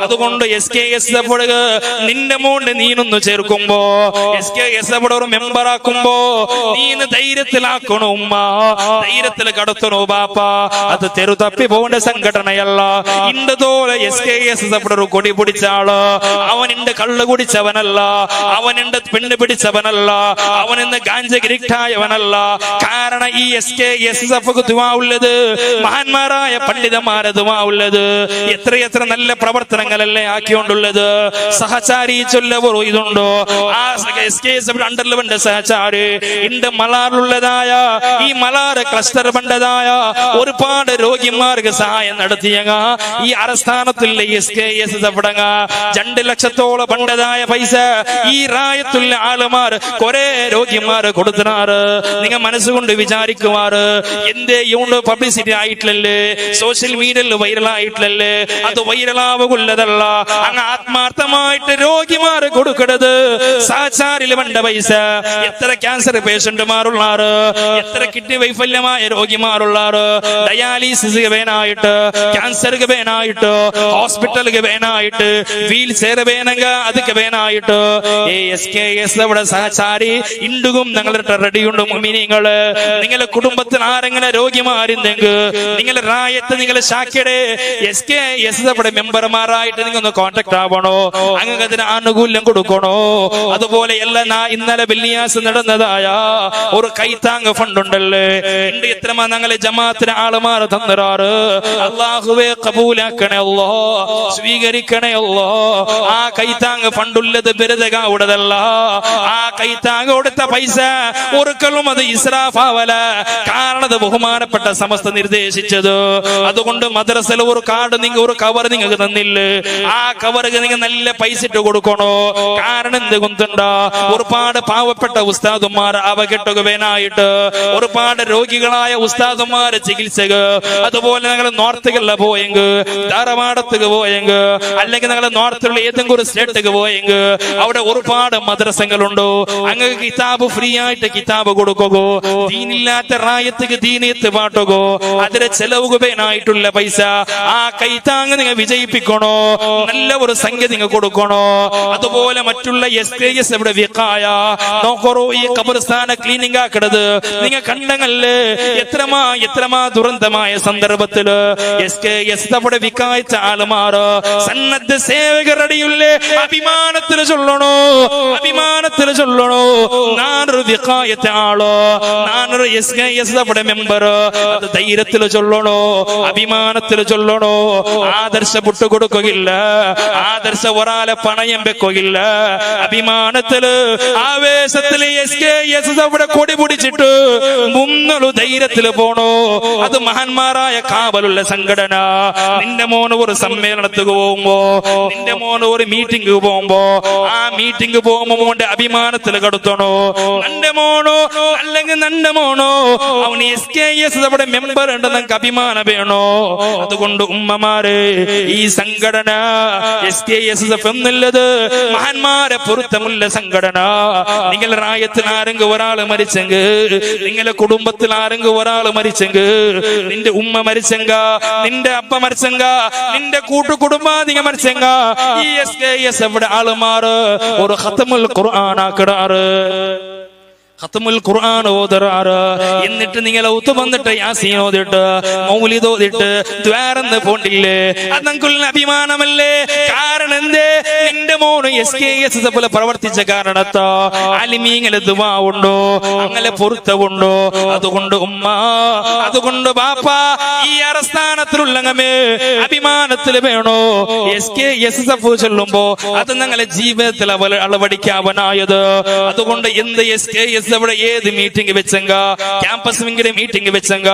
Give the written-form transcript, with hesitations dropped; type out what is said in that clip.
അതുകൊണ്ട് SKSF നിന്റെ മോണ്ട് നീനൊന്ന് ചേർക്കുമ്പോ SKSF ഒരു മെമ്പർ ആക്കുമ്പോ നീന്ന് ധൈര്യത്തിലാക്കണോ ഉമ്മ, ധൈര്യത്തിൽ കടത്തണോ ബാപ്പ. അത് തെരുതപ്പി പോകേണ്ട സംഘടനയല്ല. ഇണ്ടതോലെ SKSF ഒരു കൊടി പിടിച്ച ആള് അവൻ എന്റെ കള്ള് കുടിച്ചവനല്ല, അവൻ എന്റെ പെണ്ണ് പിടിച്ചവനല്ല, അവൻ ഇന്ന് ഗാഞ്ച ഗിരിക്റ്റായവനല്ല. കാരണം ഈ SKSF ദുആ ഉള്ളത്, മഹാന്മാരായ പണ്ഡിതന്മാരെ ദുആ ഉള്ളത്, എത്രയെത്ര നല്ല പ്രവർത്തനങ്ങളല്ലേ ആക്കിക്കൊണ്ടുള്ളത്. സഹചാരി ചൊല്ലവർ ഇതുണ്ടോ? ആ SKSF അണ്ടർലെവന്റെ സഹചാരി ഇണ്ട് മലാറിലുള്ളതായ ഈ മലാറ് ക്ലസ്റ്റർ ബണ്ടതായ ഒരുപാട് രോഗിമാർക്ക് സഹായം നടത്തിയ ഈ അരസ്ഥാനത്തുള്ള SKSF 2 ലക്ഷത്തോളം ബണ്ടതായ പൈസ ഈ റായത്തുള്ള ആളുമാർ കുറെ രോഗിമാർ കൊടുത്തിനാറ്. നിങ്ങൾ മനസ്സുകൊണ്ട് വിചാരിക്കുമാറ് എന്തേ യൂണ്ട് പബ്ലിസിറ്റി ആയിട്ടില്ലല്ലേ, സോഷ്യൽ മീഡിയയിൽ വൈറലായിട്ടില്ലല്ലേ? അത് വൈറലാവുള്ളതല്ല. അങ്ങ് ആത്മാർത്ഥമായിട്ട് രോഗിമാർ കൊടുക്കരുത്. സാച്ചാരിൽ വേണ്ട പൈസ. എത്ര ക്യാൻസർ പേഷ്യന്റുമാരുള്ളാറ്, എത്ര കിഡ്നി വൈഫല്യമായ രോഗിമാരുള്ളാറ്, ഡയാലിസിസ് വേനായിട്ട്, ക്യാൻസർക്ക് വേനായിട്ട്, ഹോസ്പിറ്റലിക്ക് വേനായിട്ട്, വീൽ ചെയർ വേനങ്ക അതൊക്കെ വേനായിട്ട് SKSF സഹചാരി ഇണ്ടുകും ഞങ്ങളുടെ റെഡിയുണ്ട്. മുഅ്മിനീങ്ങള്, നിങ്ങളുടെ കുടുംബത്തിൽ ആരെങ്കിലും രോഗിമാരുണ്ടെങ്കിൽ നിങ്ങളുടെ റായത്ത് നിങ്ങളുടെ ശാഖയുടെ SKSF മെമ്പർമാരായിട്ട് നിങ്ങൾ ഒന്ന് കോൺടാക്ട് ആവണോ, അങ്ങനെ അതിന് ആനുകൂല്യം കൊടുക്കണോ. അതുപോലെ എല്ലാം ഇന്നലെ വെള്ളിയാഴ്ച നടന്നതായ ഒരു കൈത്താങ് ഫണ്ട് ഉണ്ടല്ലേ, എത്രമാ ഞങ്ങളെ ജമാഅത്തിന് ആളുമാർ തന്നിരാറ്. അല്ലാഹുവേ കബൂലാക്കണേ അല്ലോ, സ്വീകരിക്കണേ അല്ലോ. ആ കൈത്താങ് ഫണ്ടുള്ളത് ബിരുദകാവുടതല്ല. ആ കൈത്താങ് കൊടുത്ത പൈസ ഒരിക്കലും അത് ഇസ്രാഫാവല. കാരണം അത് ബഹുമാനപ്പെട്ട സമസ്ത നിർദ്ദേശിച്ചത്. അതുകൊണ്ട് മദ്രസയിൽ ഒരു കാർഡ് ഒരു കവർ നിങ്ങൾക്ക് തന്നില്ലേ, ആ കവർക്ക് നിങ്ങൾ നല്ല പൈസ ഇട്ട് കൊടുക്കണോ. കാരണം എന്ത് കൊണ്ടുണ്ട ഒരുപാട് പാവപ്പെട്ട ഉസ്താദുമാർ അവകെട്ടുക വേനായിട്ട്, ഒരുപാട് രോഗികളായ ഉസ്താദുമാര് ചികിത്സക. അതുപോലെ ഞങ്ങൾ നോർത്തുകളിൽ പോയെങ്കിൽ, ധാരവാടത്തേക്ക് പോയെങ്കിൽ, അല്ലെങ്കിൽ ഞങ്ങൾ നോർത്തിലുള്ള ഏതെങ്കിലും ഒരു സ്റ്റേറ്റിലേക്ക് പോയെങ്കിൽ അവിടെ ഒരുപാട് മദ്രസകളുണ്ടോ. അങ്ങനെ കിതാബ് ഫ്രീ ആയിട്ട് കിതാബ് കൊടുക്കോ. ദീനില്ലാത്ത റായത്തേക്ക് ദീനിയത്ത് പാട്ടുകോ. അതിന് ചെലവ് വേനായിട്ടുള്ള പൈസ ആ കൈത്താങ് നിങ്ങൾ വിജയിപ്പിക്കണോ. നല്ല ഒരു സംഖ്യ നിങ്ങൾ കൊടുക്കണോ. അതുപോലെ മറ്റുള്ള SKSF വിക്കായ നോക്കറോ. ഈ ഖബർസ്ഥാന ക്ലീനിങ് ആക്കണത് നിങ്ങൾ കണ്ടങ്ങല്ലേ. എത്രമാ ദുരന്തമായ സന്ദർഭത്തില് SKSF വിക്കായച്ച ആളുമാറ് സന്നദ്ധ സേവകരടിയുള്ളേ അഭിമാനത്തിൽ ചൊല്ലണോ, അഭിമാനത്തിൽ ചൊല്ലണോ. നാനൊരു വിക്കായത്തെ ആളോ, നാനൊരു SKSF മെമ്പർ. അത് ധൈര്യത്തിൽ ചൊല്ലണോ, അഭിമാനത്തിൽ ചൊല്ലണോ. ആദർശ വിട്ടുകൊടുക്കുകയില്ല, ആദർശ ഒരാളെ പണയം വെക്കുകയില്ല. അഭിമാനത്തില് ആവേശത്തില് SKSF കൊടി പിടിച്ചിട്ട് മുന്നൊരു ധൈര്യത്തിൽ പോണോ. അത് മഹാന്മാരായ കാവലുള്ള സംഘടന. നിന്റെ മോന് ഒരു സമ്മേളനത്തിൽ പോകുമ്പോ, നിന്റെ മോന് ഒരു മീറ്റിംഗ് പോകുമ്പോ, ആ മീറ്റിംഗ് പോകുമ്പോ മോന്റെ അഭിമാനത്തിൽ കടത്തണോ. നന്റെ മോനോ അല്ലെങ്കിൽ നന്റെ മോനോ അവന് SKSF മെമ്പർ ഉണ്ടെന്ന് നമുക്ക് അഭിമാനം വേണോ. അതുകൊണ്ട് ഉമ്മമാരെ, ഈ സംഘടന SKSF എന്നുള്ളത് മഹാന്മാരെ പൊരുത്തമുള്ള സംഘടന. നിങ്ങൾ റായത്തിൽ ആരെങ്കിലും ഒരാൾ മരിച്ചെങ്കിൽ, നിങ്ങളുടെ കുടുംബത്തിൽ ആരെങ്കിലും ഒരാൾ മരിച്ചെങ്കിൽ, നിന്റെ ഉമ്മ മരിച്ചെങ്ക, നിന്റെ അപ്പ മരിച്ചെങ്ക, നിന്റെ കൂട്ടുകുടുംബാധിക മരിച്ചെങ്ക, ഈ SKSF ആളുമാറ് ഒരു ഖത്മുൽ ഖുർആൻ ആക്കിടാറ്, ഖത്മുൽ ഖുർആൻ ഓതറാറ്. എന്നിട്ട് നിങ്ങൾ ഔത്ത് വന്നിട്ട് യാസീൻ ഓതിട്ട് മൗലിദ് ഓതിട്ട് ദ്വാരന്ന് പോണ്ടില്ലേ. അത് നമുക്കുള്ള അഭിമാനമല്ലേ? കാരണം എന്തേ? നിന്റെ മോന് SKSF പ്രവർത്തിച്ച കാരണത്തോ അലിമീങ്ങളെ ദുആ ഉണ്ടോ, അങ്ങനെ പൊരുത്തമുണ്ടോ. അതുകൊണ്ട് ഉമ്മ, അതുകൊണ്ട് ബാപ്പ, ഈ അരസ്ഥാനത്തിലുള്ളങ്ങമേ അഭിമാനത്തിൽ വേണോ. SKSF ചൊല്ലുമ്പോ അത് ഞങ്ങളെ ജീവിതത്തിൽ അളവടിക്കാവനായത്. അതുകൊണ്ട് എന്ത് SKSF ഏത് മീറ്റിംഗ് വെച്ചെങ്ക, ക്യാമ്പസ് മീറ്റിംഗ് വെച്ചെങ്ക,